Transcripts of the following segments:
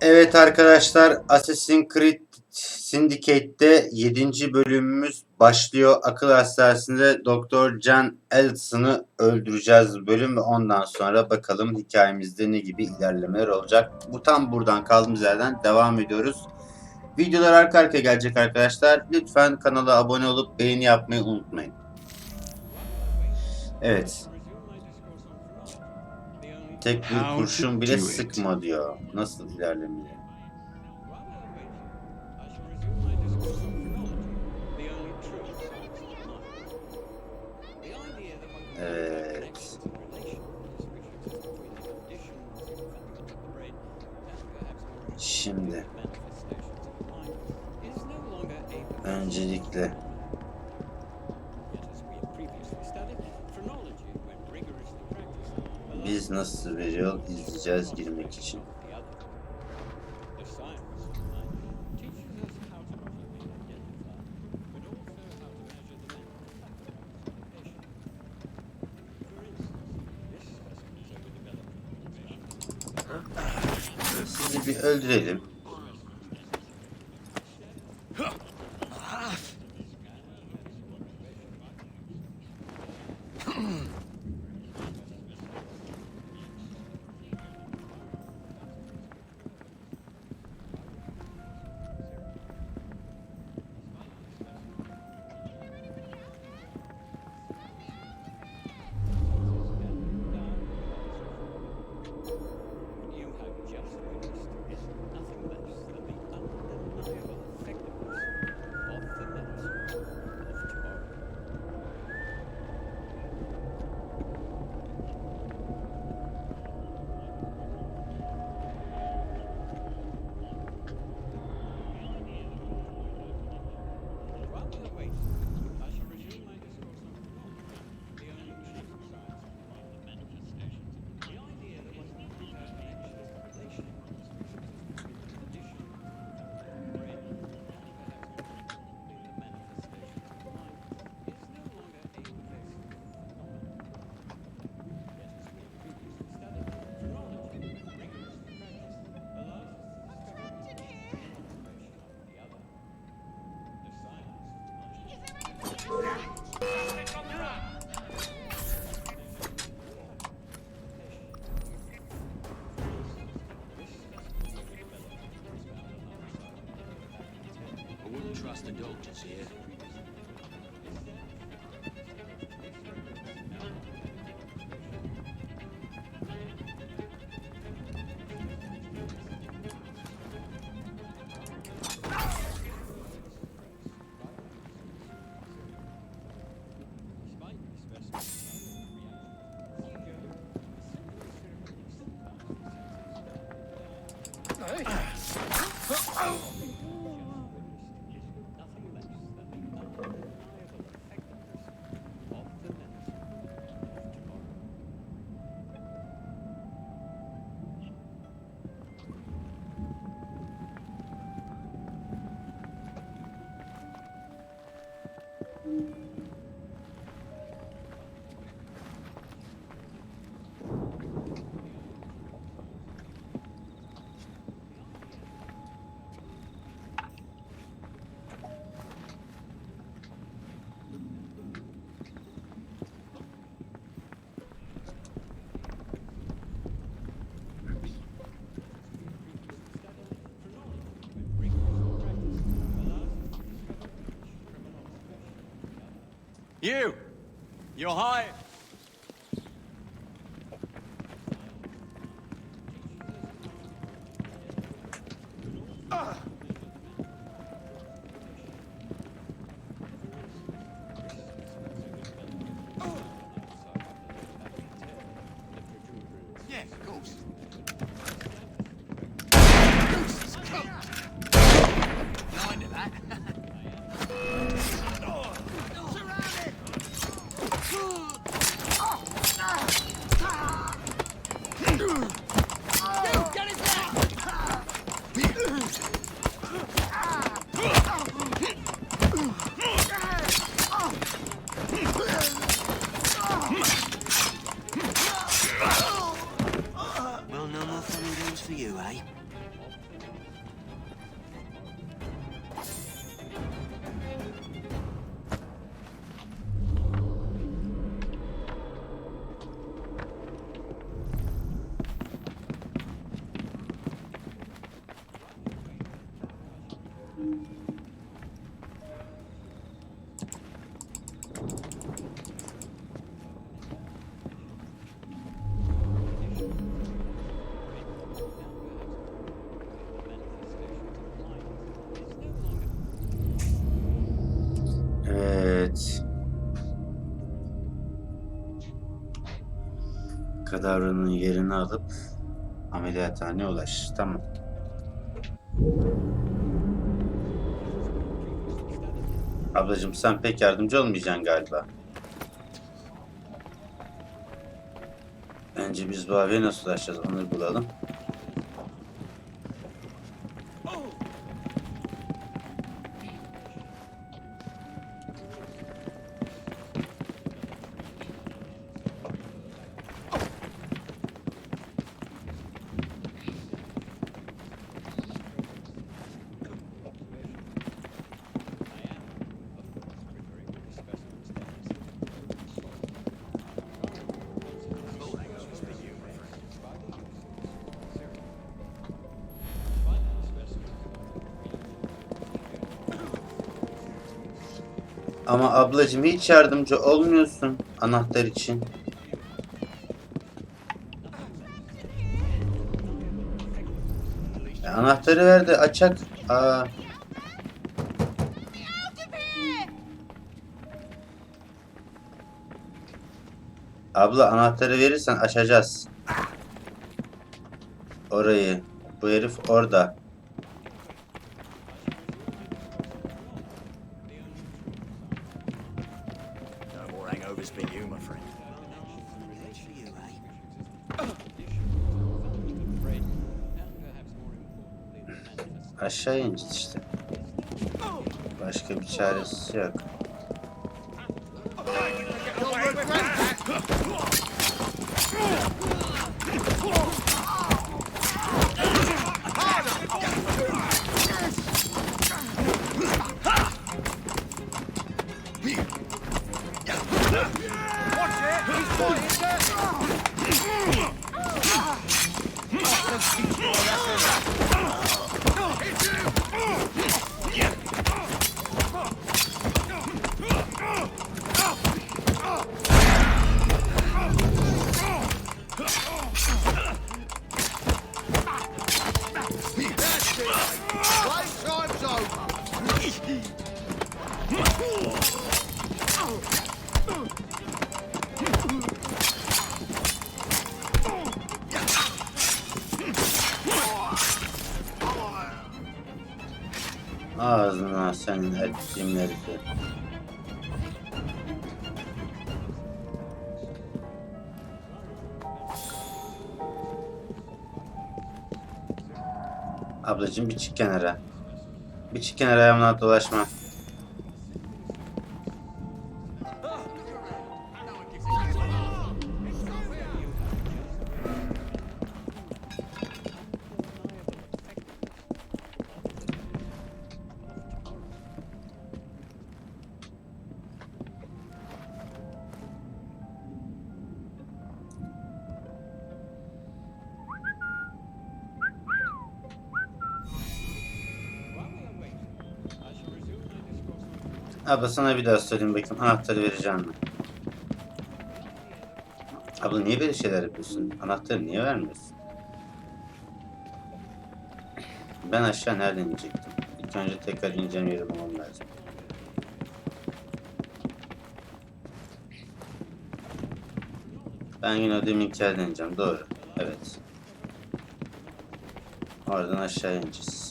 Evet arkadaşlar, Assassin's Creed Syndicate'de 7. bölümümüz başlıyor. Akıl hastanesinde Doktor John Ellison'ı öldüreceğiz bölüm ve ondan sonra bakalım hikayemizde ne gibi ilerlemeler olacak. Bu tam buradan kaldığımız yerden devam ediyoruz. Videolar arka arkaya gelecek arkadaşlar. Lütfen kanala abone olup beğeni yapmayı unutmayın. Evet. Tek bir kurşun bile sıkma diyor. Nasıl ilerlemeli? Evet. Şimdi öncelikle biz nasıl bir yol izleyeceğiz girmek için? Sizi bir öldürelim. You're hired. Yeah, of course. Behind it, that. Kadavranın yerini alıp ameliyathaneye ulaş. Tamam. Ablacığım sen pek yardımcı olmayacaksın galiba. Önce biz bu abiye nasıl ulaşacağız onu bulalım. Ama ablacığım hiç yardımcı olmuyorsun anahtar için. Anahtarı ver de açak. Aa. Abla anahtarı verirsen açacağız. Orayı. Bu herif orada. Aşağı ineceğiz işte. Başka bir çaresi yok. Ağzına senin ettiğim herifi. Ablacığım bir çık kenara. Bir çık kenara, ayağımla dolaşma. Abla sana bir daha söyleyeyim bakayım, anahtarı vereceğim mi? Abla niye böyle şeyler yapıyorsun? Anahtarı niye vermiyorsun? Ben aşağı nereden inecektim? İlk önce tekrar ineceğim yeri bulmam lazım. Ben yine o deminki yerden ineceğim, doğru. Evet. Oradan aşağı ineceğiz.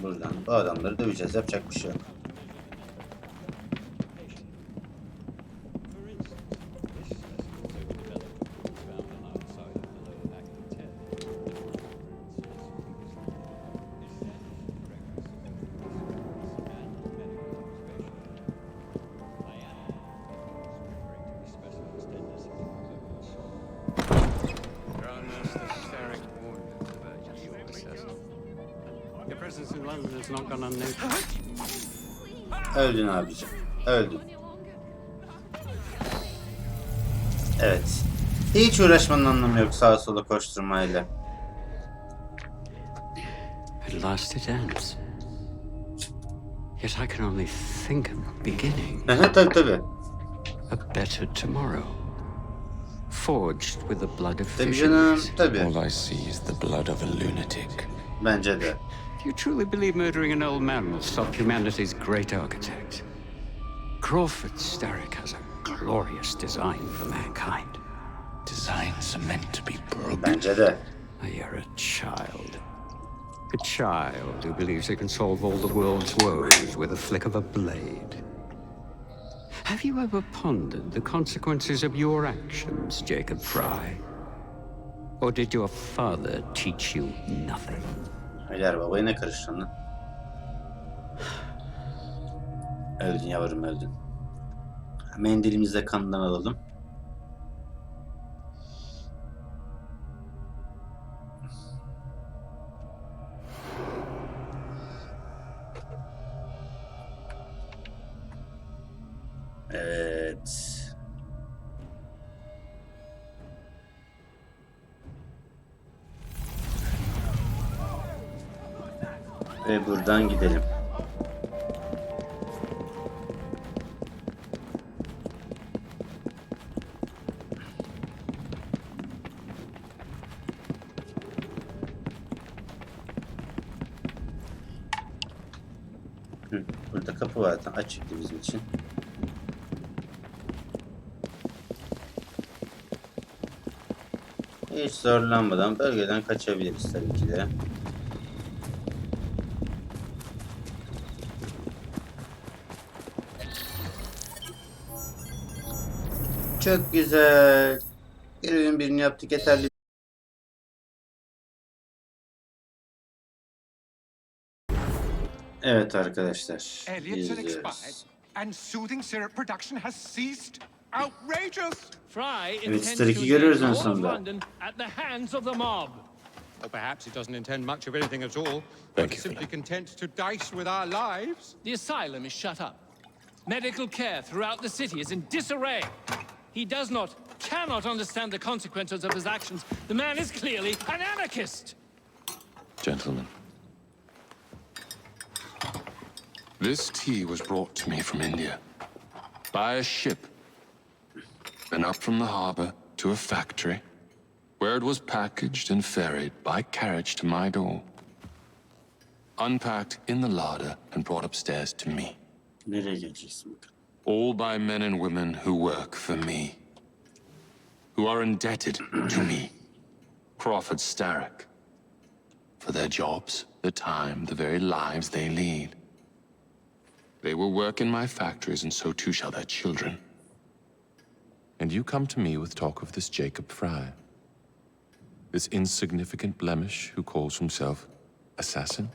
Buradan bu adamları döveceğiz. Yapacak bir şey yok. Öldün abicim. Öldün. Evet. Hiç uğraşmanın anlamı yok sağa sola koşturmayla. At last it ends. Yet I can only think of beginning. Tabii. A better tomorrow. Forged with the blood of Tabii canım, visionaries. tabii. All I see is the blood of a lunatic. Bence de. If you truly believe murdering an old man will stop humanity's great architect, Crawford Starrick has a glorious design for mankind. Designs are meant to be broken. Bence de. You're a child. A child who believes he can solve all the world's woes with a flick of a blade. Have you ever pondered the consequences of your actions, Jacob Fry? Or did your father teach you nothing? Hayır babaya ne karıştın lan? Öldün yavrum öldün. Mendilimizde kanından alalım. Evet. Ve buradan gidelim. Burada kapı var zaten açıktı bizim için. Hiç zorlanmadan bölgeden kaçabiliriz tabii ki de. Çok güzel. Görevin birini yaptık yeterli. Evet arkadaşlar. Elliot's are expired, İzliyoruz. and soothing syrup production has ceased. Outrageous! Fry Evet, intends Stark'i to görüyoruz en take all of sonunda. London at the hands of the mob. Or perhaps he doesn't intend much of anything at all. Thank but you is for simply that. content to dice with our lives. The asylum is shut up. Medical care throughout the city is in disarray. He does not, cannot understand the consequences of his actions. The man is clearly an anarchist. Gentlemen, this tea was brought to me from India by a ship, then up from the harbor to a factory, where it was packaged and ferried by carriage to my door, unpacked in the larder and brought upstairs to me. Nereye geleceksin bakalım? All by men and women who work for me, who are indebted to me, Crawford Starrick, for their jobs, the time, the very lives they lead. They will work in my factories, and so too shall their children. And you come to me with talk of this Jacob Fry, this insignificant blemish who calls himself Assassin?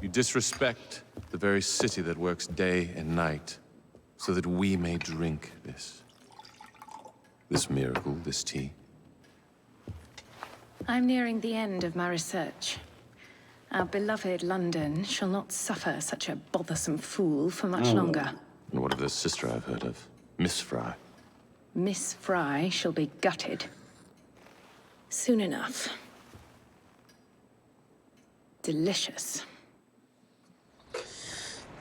You disrespect the very city that works day and night so that we may drink this miracle, this tea. I'm nearing the end of my research. Our beloved London shall not suffer such a bothersome fool for much longer. And what of the sister I've heard of, Miss Fry? Miss Fry shall be gutted. Soon enough. Delicious.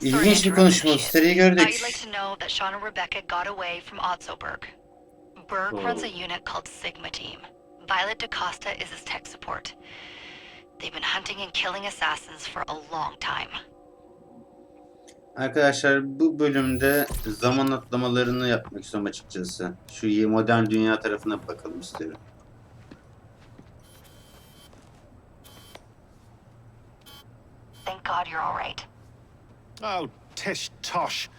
İlginç bir konuşma. Seriyi Thought gördük. you'd like to know that Sean and Rebecca got away from Otzoberg. Berg runs a unit called Sigma Team. Violet DaCosta is his tech support. They've been hunting and killing assassins for a long time. Arkadaşlar bu bölümde zaman atlamalarını yapmak istiyorum açıkçası. Şu modern dünya tarafına bakalım istiyorum. Thank God you're all right. Oh, tish tosh.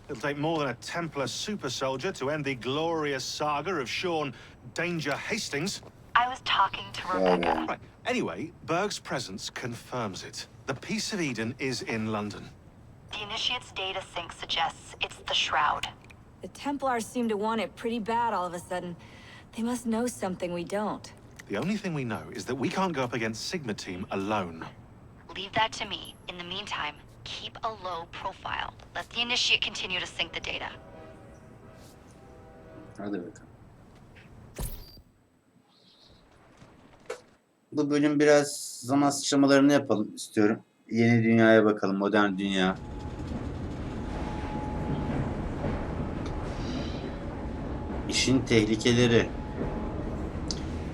It'll take more than a Templar super soldier to end the glorious saga of Sean Danger Hastings. I was talking to Rebecca. Right. Anyway, Berg's presence confirms it. The Peace of Eden is in London. The Initiate's data sync suggests it's the Shroud. The Templars seem to want it pretty bad all of a sudden. They must know something we don't. The only thing we know is that we can't go up against Sigma Team alone. Leave that to me. In the meantime, keep a low profile. Let the Initiate continue to sync the data. Hadi bakalım. Bu bölüm biraz zaman sıçramalarını yapalım istiyorum. Yeni dünyaya bakalım, modern dünya. İşin tehlikeleri.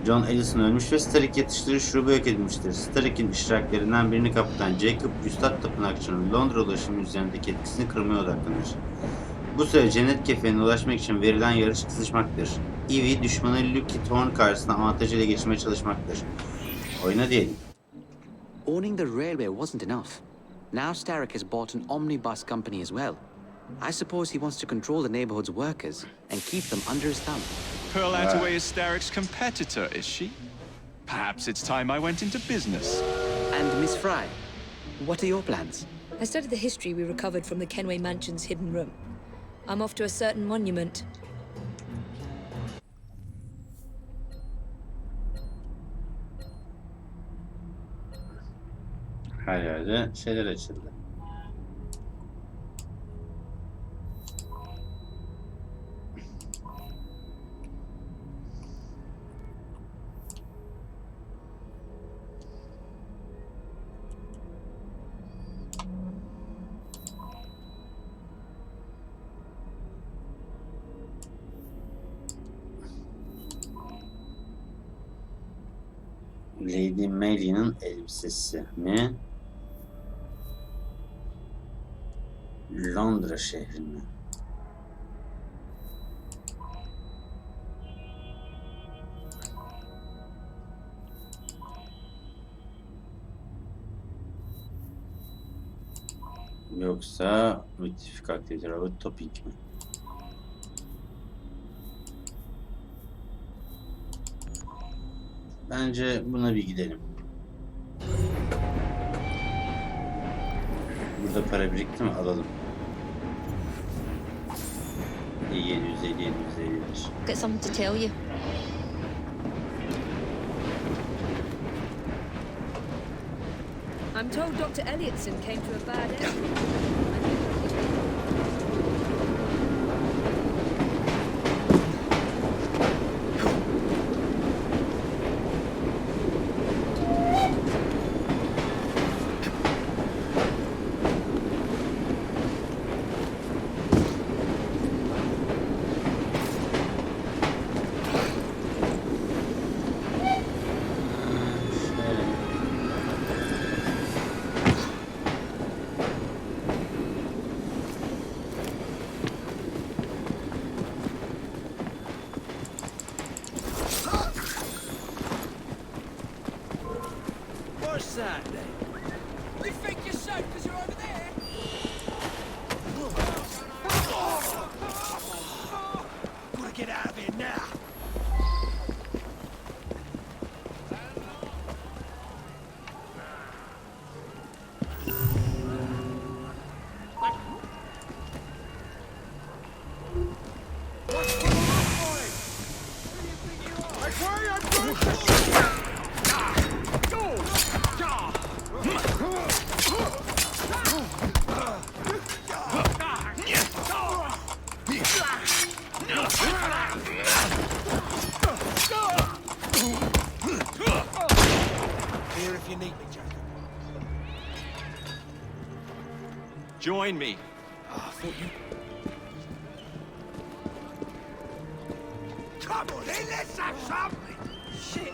John Ellison ölmüş ve Starrick yetiştirir şurubu yok edilmiştir. Starrick'in iştiraklerinden birini kapatan Jacob, Üstad Tapınakçı'nın Londra ulaşımı üzerindeki etkisini kırmaya odaklanır. Bu süre cennet kefenine ulaşmak için verilen yarış kızışmaktır. Ivy düşmanı Lucky Thorn karşısında avantajı ele geçirmeye çalışmaktır. Oyna diyelim. Owning the railway wasn't enough. Now Starrick has bought an omnibus company as well. I suppose he wants to control the neighborhood's workers and keep them under his thumb. Pearl Antaway is Starrick's competitor, is she? Perhaps it's time I went into business. And Miss Fry, what are your plans? I studied the history we recovered from the Kenway Mansion's hidden room. I'm off to a certain monument. Her yerde şeyler açıldı. Lady Mary'nin elbisesi mi? Londra şehri mi? Yoksa müttefik aktivite robot topik mi? Bence buna bir gidelim. Burada para birikti mi? Alalım. 750. Got something to tell you. I'm told Dr. Elliotson came to a bad end. You think you're safe because you're over there? Gotta get out of here now. Join me. Come on, then, let's have some. Shit.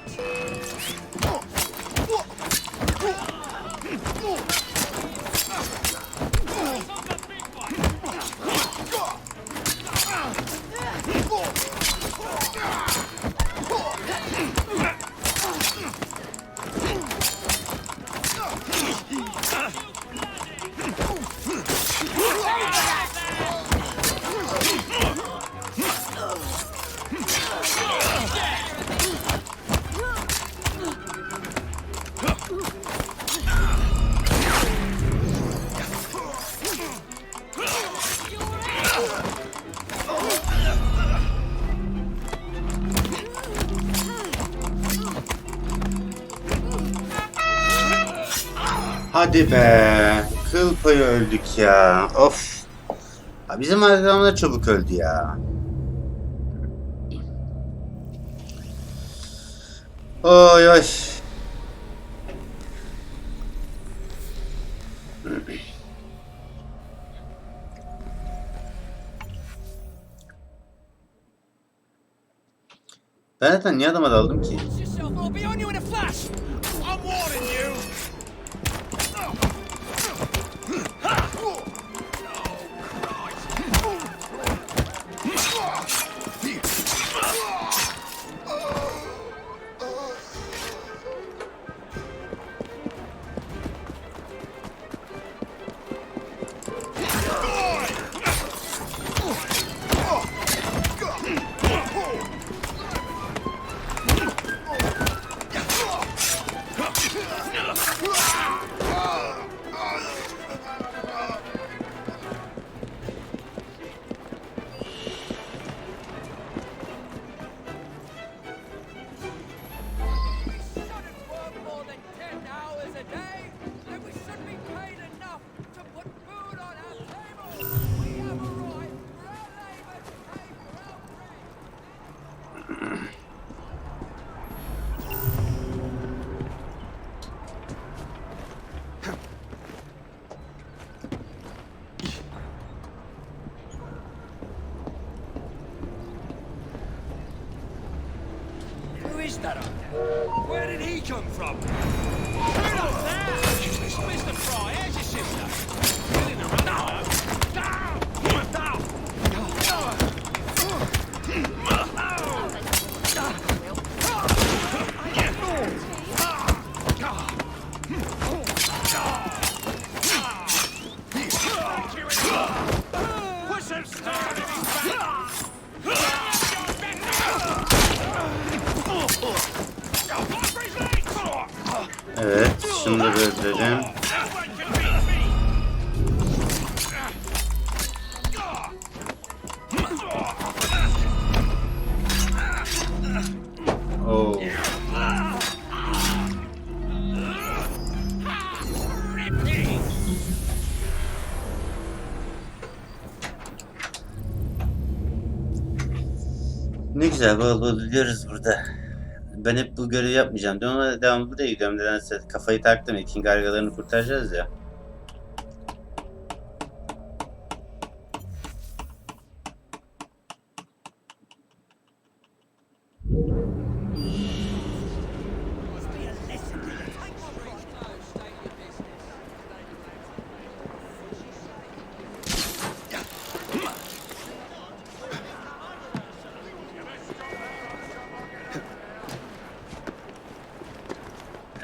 Hadi be. Kıl payı öldük ya. Of. Bizim adamlar çabuk öldü ya. Oy oy. Ben zaten niye adama daldım ki? sister? Where did he come from? Mr. Fry, here's your sister. Evet, şunu da öldürelim. Oo. Ne güzel bol bol gidiyoruz burada. Ben hep bu görevi yapmayacağım. Ona devamlı buraya gidiyorum. Nedense kafayı taktım. İkin gargalarını kurtaracağız ya.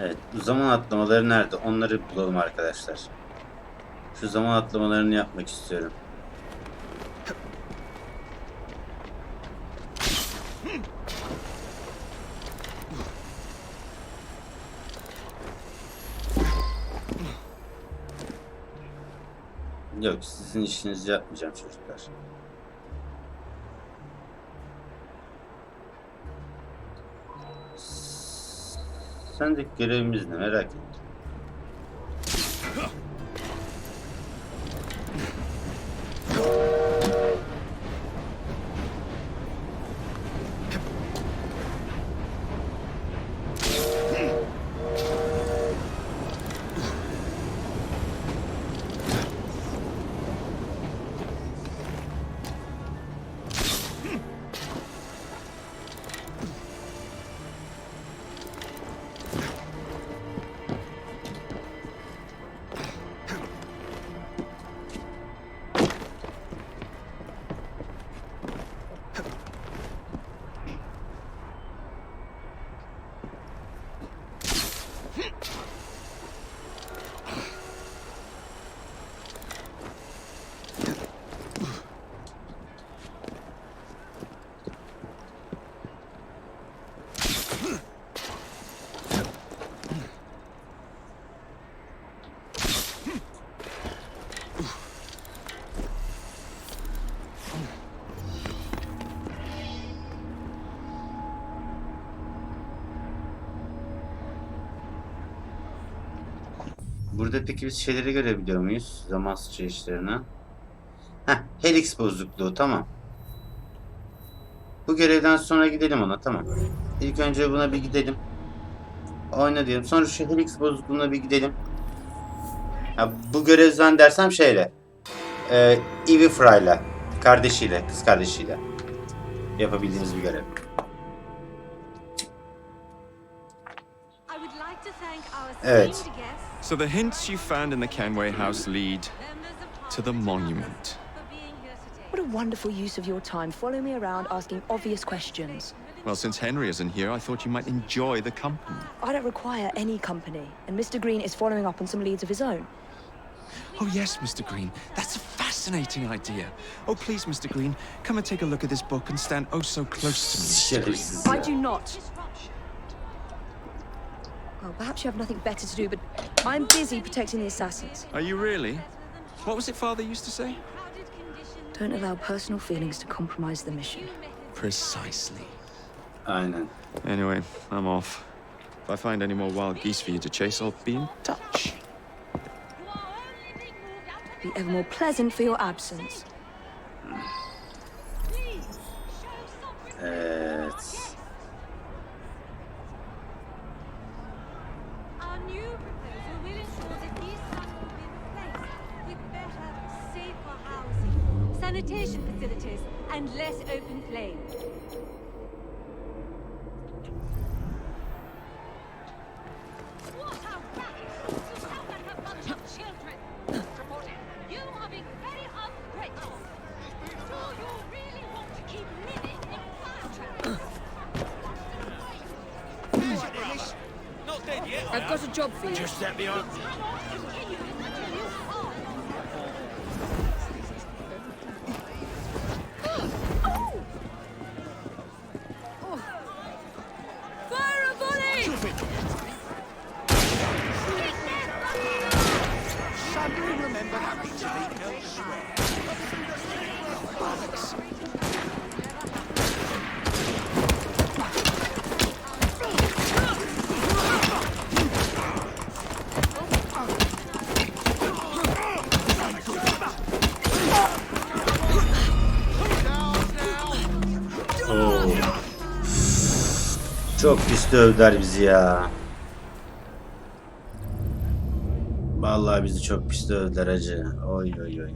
Evet, bu zaman atlamaları nerede? Onları bulalım arkadaşlar. Şu zaman atlamalarını yapmak istiyorum. Yok, sizin işinizi yapmayacağım çocuklar. Sendeki görevimiz ne, merak ettim. Burada peki biz şeyleri görebiliyor muyuz? Zaman sıçrayışlarını. Heh, helix bozukluğu, tamam. Bu görevden sonra gidelim ona, tamam. İlk önce buna bir gidelim. Oyna diyelim. Sonra şu helix bozukluğuna bir gidelim. Ha, bu görev zannedersem şeyle. Ivy Fry'la. Kardeşiyle, kız kardeşiyle. Yapabildiğiniz bir görev. Evet. So the hints you found in the Kenway house lead to the monument. What a wonderful use of your time. Follow me around asking obvious questions. Well, since Henry isn't here, I thought you might enjoy the company. I don't require any company, and Mr. Green is following up on some leads of his own. Oh, yes, Mr. Green. That's a fascinating idea. Oh, please, Mr. Green, come and take a look at this book and stand oh so close to me, Mr. Green. I do not. Well, perhaps you have nothing better to do, but I'm busy protecting the assassins. Are you really? What was it Father used to say? Don't allow personal feelings to compromise the mission. Precisely. Aynen. Anyway, I'm off. If I find any more wild geese for you to chase, I'll be in touch. Be ever more pleasant for your absence. Evet. Sanitation facilities and less open flame. I've got a job for you. Just let me on. Fire a volley! Suddenly remember having to make elsewhere. Bollocks. Çok pis dövdüler bizi ya. Vallahi bizi çok pis dövdüler hacı. Oy oy oy oy oy.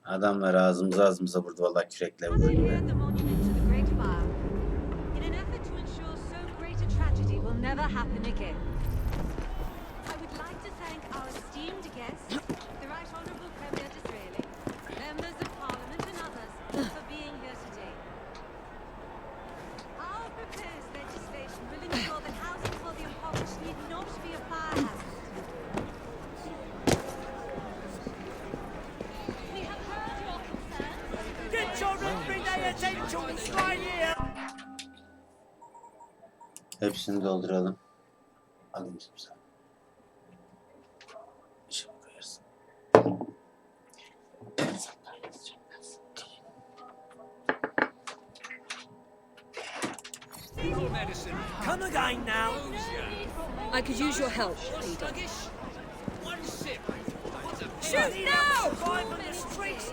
Adamlar ağzımıza vurdu vallahi kürekle vurdu gibi. Never happen again. I would like to thank our esteemed guests, the Right Honourable Premier Disraeli, members of Parliament and others for being here today. Our proposed legislation will ensure that housing for the impoverished need not be a fire hazard. We have heard your concerns. Get your everyday attention straight here. Hepsini dolduralım. Alayım sen. İşe koyarsın. Come again now. I could use your help, leader. One sip. Shoot now! Survive on the streets.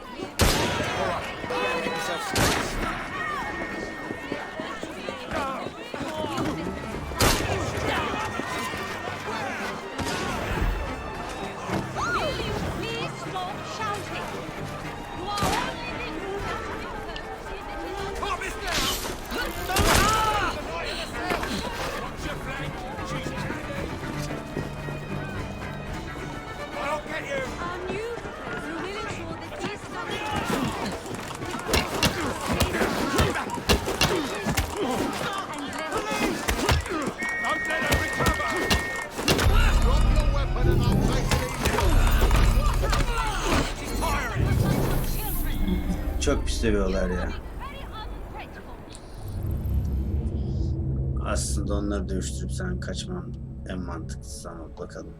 Çok pis seviyorlar ya. Aslında onları dövüştürüp sen kaçmam en mantıklısı ama bakalım.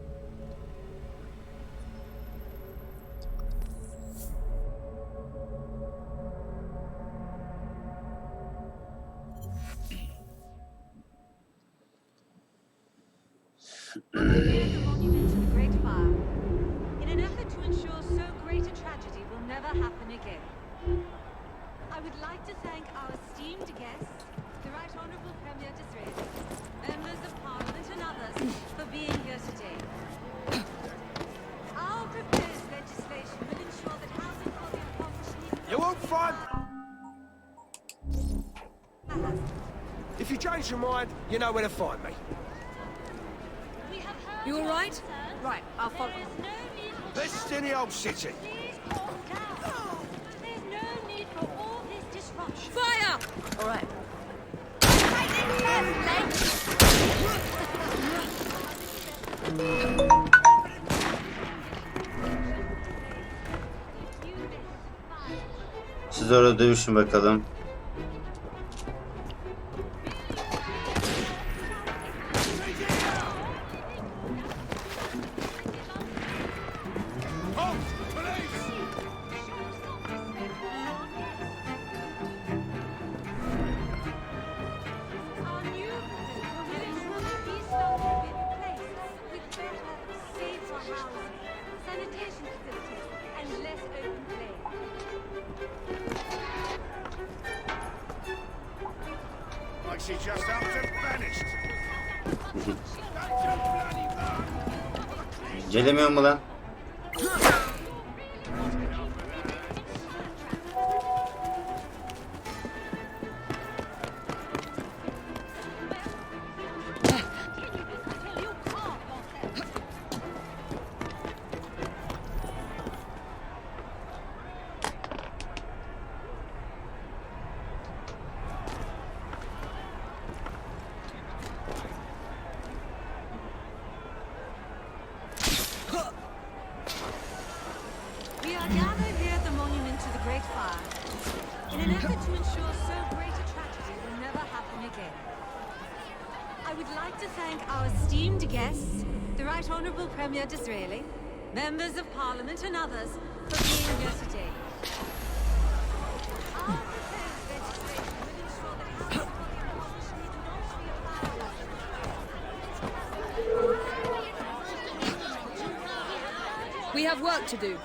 I would like to thank our esteemed guests, the Right Honourable Premier Disraeli, members of Parliament and others for being here today. Our proposed legislation will ensure that housing for the impoverished need You won't find. not. If you change your mind, you know where to find me. We have heard You all your right? concerns. Right, I'll follow. There is no need for Best in the old city. Please calm down. There's no need for all this disruption. Fire! All right. Siz orada dövüşün bakalım. Our new proposal will ensure that these stones will be replaced with better, safer housing, sanitation facilities, and less open play. Like she just up and vanished. Gelemiyor mu lan? gather here at the monument to the Great Fire in an effort to ensure so great a tragedy will never happen again. I would like to thank our esteemed guests, the Right Honourable Premier Disraeli, members of Parliament and others for being here today. Our proposed legislation will ensure that housing for the impoverished need not be a fire hazard. We have work to do.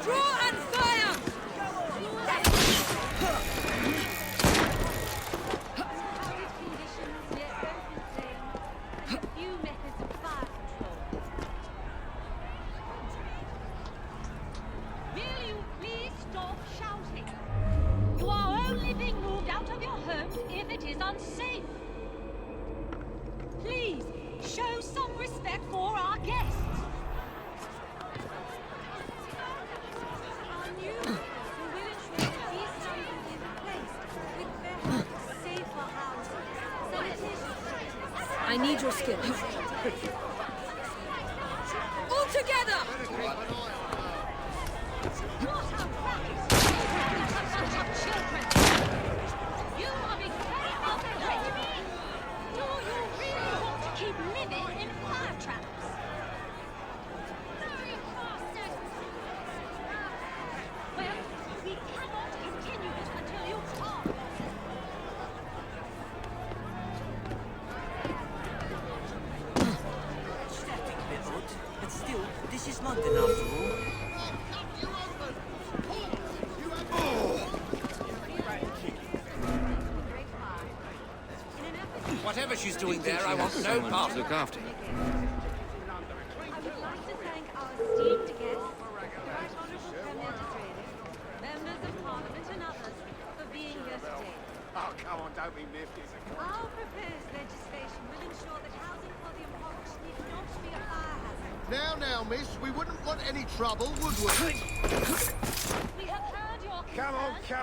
Draw and fire! Will you please stop shouting? You are only being moved out of your homes if it is unsafe. Please show some respect for our guests. Our new laws will ensure that these standards will be replaced with better, safer housing, sanitation facilities. I need your skills. All together! What a racket! Children! You are being very ungrateful. Do you really want to keep living in fire traps? Well, we cannot continue this until you talk. Static bit odd, but still, this is London after all. Whatever she's doing there, I want no part of. Look after her. I would like to thank our esteemed guests, the Right Honourable Premier Disraeli, members of Parliament and others for being here today. Oh, come on, don't be miffed. Our proposed legislation will ensure that housing for the impoverished need not be a fire hazard. Now, miss, we wouldn't want any trouble, would we? We have heard your Come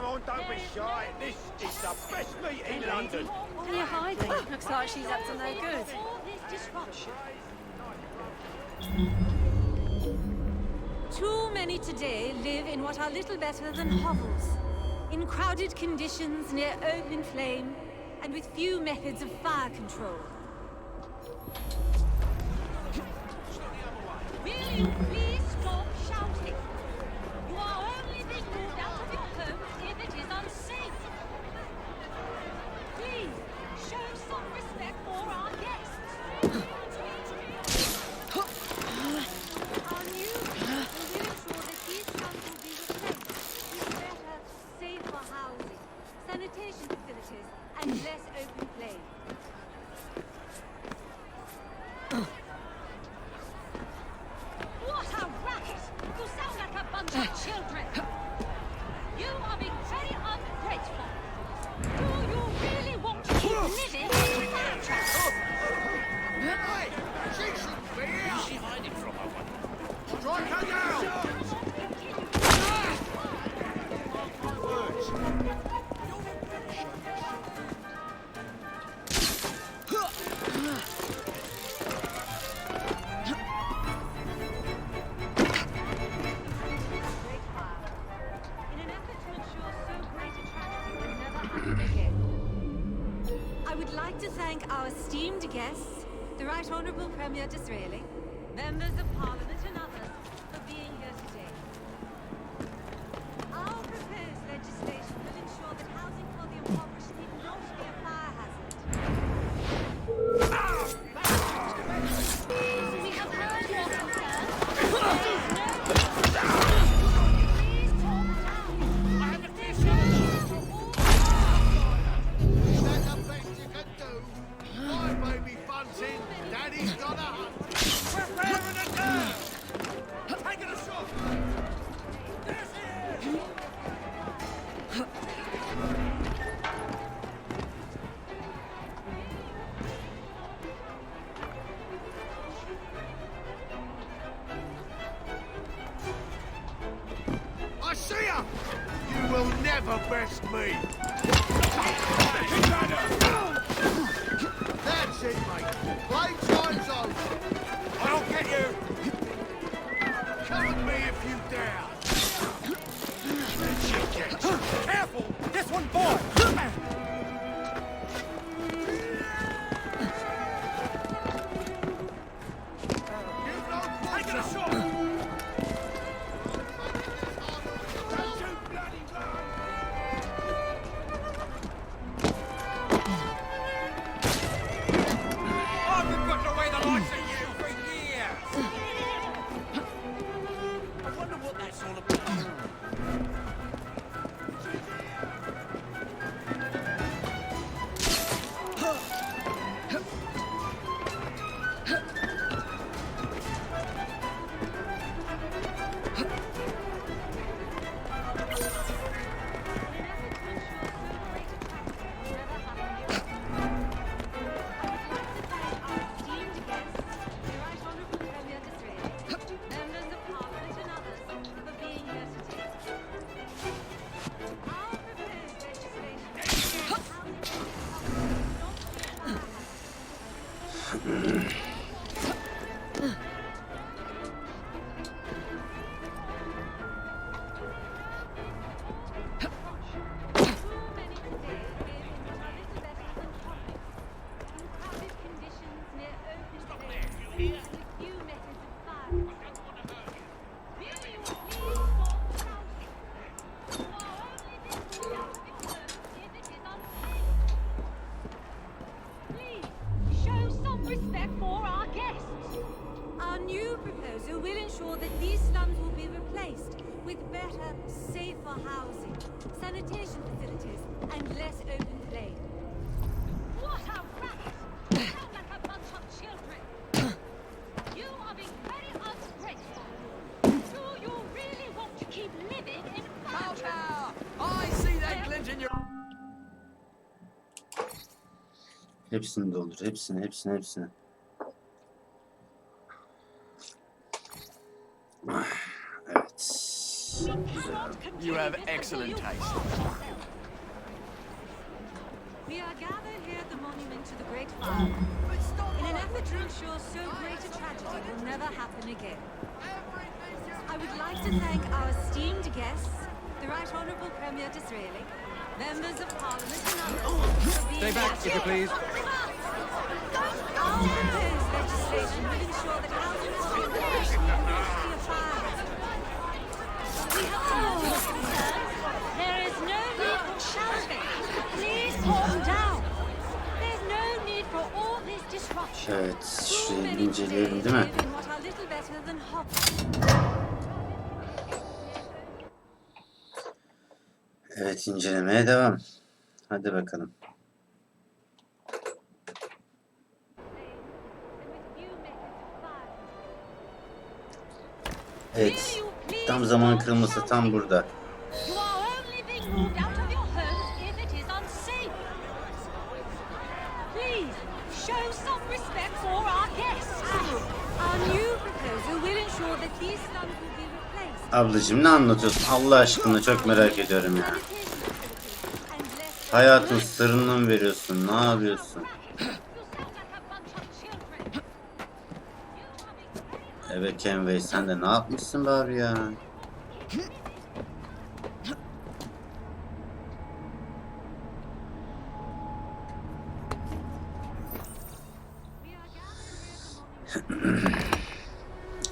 on, don't be shy. This is the best meet in London. Are you hiding? Looks like she's up to no good. All this disruption. Too many today live in what are little better than hovels, in crowded conditions near open flame, and with few methods of fire control. Will you please stop shouting? You are only being moved out of your homes if it is unsafe. Please, show some respect for our guests. Our new laws will ensure that these slums will be replaced with better, safer housing, sanitation facilities, and less open flame. What a racket! You sound like a bunch of children! You are being very ungrateful! Do you really want to keep living in fire traps? Hey, she shouldn't be here. Where's she hiding from, I wonder? Strike her down. In an effort to ensure so great a tragedy will never happen again. I would like to thank our esteemed guests, the Right Honourable Premier Disraeli, members of Parliament and others for being here today. Our proposed legislation will ensure that housing for the impoverished need not be a fire hazard. We have heard your concerns. Please talk down. I have a clear That's the best you can do. My baby bunting, Daddy's got a hunt. Preparing a gun. Taking a shot. There's it. I see ya! You will never best me! That's it, mate. Playtime's over. I'll get you. Come at me if you dare. Careful! This one, boy! Take it a shot. I've been putting away the likes of you for years! I wonder what that's all about. Safer housing, sanitation facilities, and less open play. What a racket! Sound like a bunch of children. You are being very ungrateful. Do you really want to keep living in power? I see that glint in your... Hepsini doldur. Hepsini. Evet. You have excellent taste. We are gathered here at the monument to the Great Fire in an effort to ensure so great a tragedy will never happen again. I would like to thank our esteemed guests, the Right Honourable Premier Disraeli, members of Parliament and others for being Stay back, if you please. Our proposed legislation will ensure that housing associations will not be a fire hazard. We have heard your concerns. There is no need for shouting. Please calm down. There's no need for all this disruption. Evet, şurayı inceleyelim değil mi? What are little better than hot. Evet, incelemeye devam. Hadi bakalım. Evet, tam zaman kırılması tam burada. You are only being moved out of your homes if it is unsafe. Please show some respect for our guests. Our new proposal will ensure that these slums will be replaced. Ablacığım ne anlatıyorsun? Allah aşkına çok merak ediyorum ya. Hayatın sırrını mı veriyorsun? Ne yapıyorsun? Evet Kenway, sen de ne yapmışsın bari ya?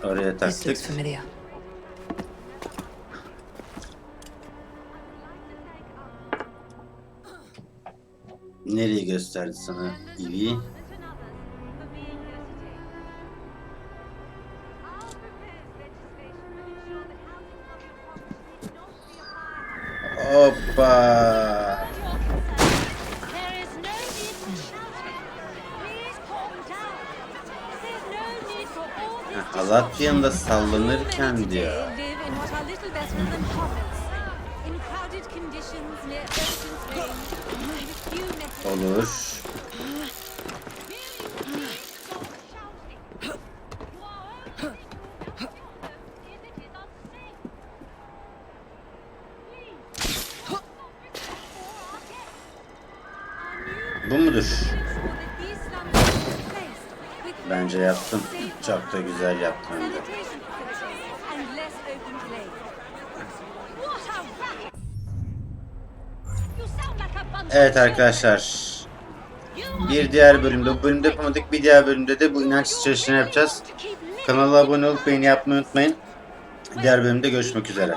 Oraya taktık. Nereyi gösterdi sana İvi? Hoppa! Halat yanında sallanırken diyor. Olur. Bu mudur? Bence yaptım. Çok da güzel yaptım hem de. And less open play. What a racket! You sound like a bunch Evet arkadaşlar. Bir diğer bölümde, bu bölümde yapamadık. Bir diğer bölümde de bu inanç çalışını yapacağız. Kanala abone olup beğeni yapmayı unutmayın. Diğer bölümde görüşmek üzere.